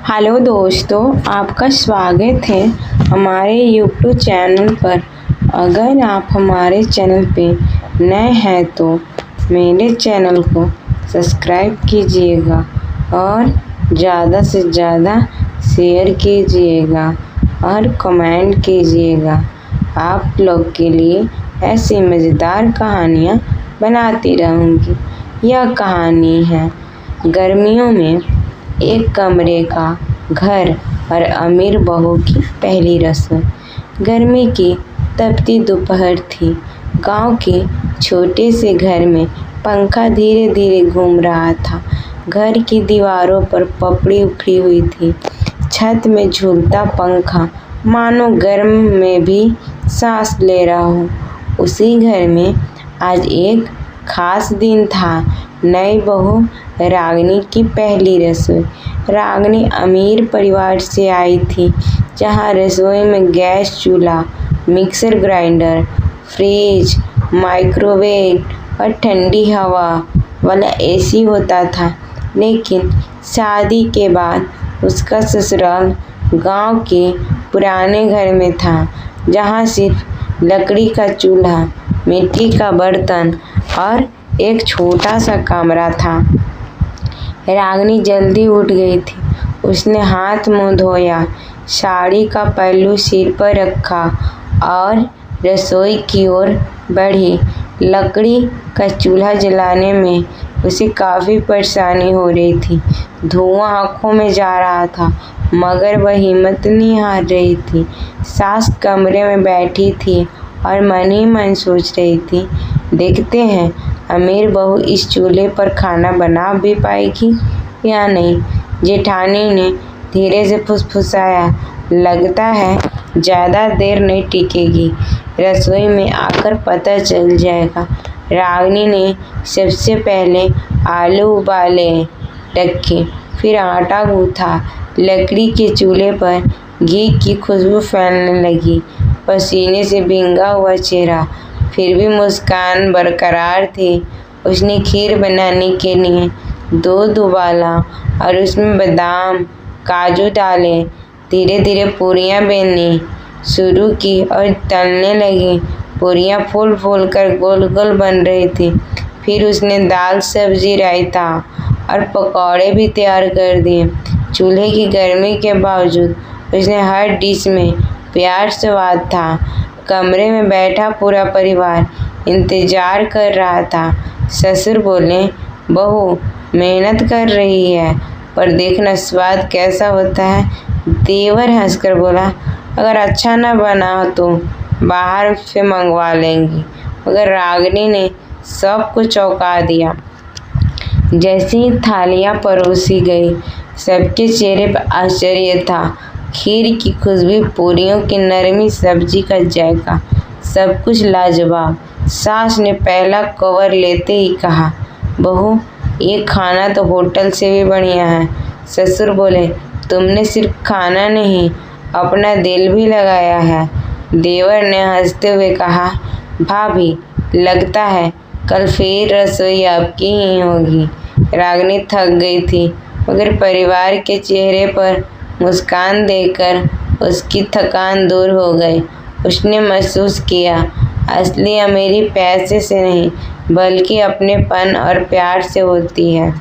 Hello दोस्तों, आपका स्वागत है हमारे यूट्यूब चैनल पर। अगर आप हमारे चैनल पे नए हैं तो मेरे चैनल को सब्सक्राइब कीजिएगा और ज़्यादा से ज़्यादा शेयर कीजिएगा और कमेंट कीजिएगा। आप लोग के लिए ऐसी मज़ेदार कहानियाँ बनाती रहूँगी। यह कहानी है गर्मियों में एक कमरे का घर और अमीर बहू की पहली रसोई। गर्मी की तपती दोपहर थी। गांव के छोटे से घर में पंखा धीरे धीरे घूम रहा था। घर की दीवारों पर पपड़ी उखड़ी हुई थी। छत में झूलता पंखा मानो गर्म में भी सांस ले रहा हो। उसी घर में आज एक खास दिन था। नई बहू रागिनी की पहली रसोई। रागिनी अमीर परिवार से आई थी, जहाँ रसोई में गैस चूल्हा, मिक्सर ग्राइंडर, फ्रिज, माइक्रोवेव और ठंडी हवा वाला एसी होता था। लेकिन शादी के बाद उसका ससुराल गांव के पुराने घर में था, जहाँ सिर्फ लकड़ी का चूल्हा, मिट्टी का बर्तन और एक छोटा सा कमरा था। रागिनी जल्दी उठ गई थी। उसने हाथ मुंह धोया, साड़ी का पल्लू सिर पर रखा और रसोई की ओर बढ़ी। लकड़ी का चूल्हा जलाने में उसे काफ़ी परेशानी हो रही थी। धुआं आंखों में जा रहा था, मगर वह हिम्मत नहीं हार रही थी। सास कमरे में बैठी थी और मन ही मन सोच रही थी, देखते हैं अमीर बहू इस चूल्हे पर खाना बना भी पाएगी या नहीं। जेठानी ने धीरे से फुसफुसाया, लगता है ज़्यादा देर नहीं टिकेगी। रसोई में आकर पता चल जाएगा। रागिनी ने सबसे पहले आलू उबाले रखे, फिर आटा गूँथा। लकड़ी के चूल्हे पर घी की खुशबू फैलने लगी। पसीने से भींगा हुआ चेहरा, फिर भी मुस्कान बरकरार थी। उसने खीर बनाने के लिए दूध उबाला और उसमें बादाम, काजू डाले। धीरे धीरे पूरियाँ बेलनी शुरू की और तलने लगी। पूरियाँ फूल फूल कर गोल गोल बन रही थी। फिर उसने दाल, सब्जी, रायता और पकौड़े भी तैयार कर दिए। चूल्हे की गर्मी के बावजूद उसने हर डिश में प्यार स्वाद था। कमरे में बैठा पूरा परिवार इंतजार कर रहा था। ससुर बोले, बहू मेहनत कर रही है, पर देखना स्वाद कैसा होता है। देवर हंसकर बोला, अगर अच्छा न बना तो बाहर से मंगवा लेंगी। मगर रागिनी ने सब कुछ चौंका दिया। जैसे ही थालियाँ परोसी गई, सबके चेहरे पर आश्चर्य था। खीर की खुशबू, पूरियों की नरमी, सब्जी का जायका, सब कुछ लाजवाब। सास ने पहला कवर लेते ही कहा, बहू ये खाना तो होटल से भी बढ़िया है। ससुर बोले, तुमने सिर्फ खाना नहीं, अपना दिल भी लगाया है। देवर ने हंसते हुए कहा, भाभी लगता है कल फिर रसोई आपकी ही होगी। रागिनी थक गई थी, मगर परिवार के चेहरे पर मुस्कान देखकर उसकी थकान दूर हो गई। उसने महसूस किया, असली अमीरी पैसे से नहीं, बल्कि अपनेपन और प्यार से होती है।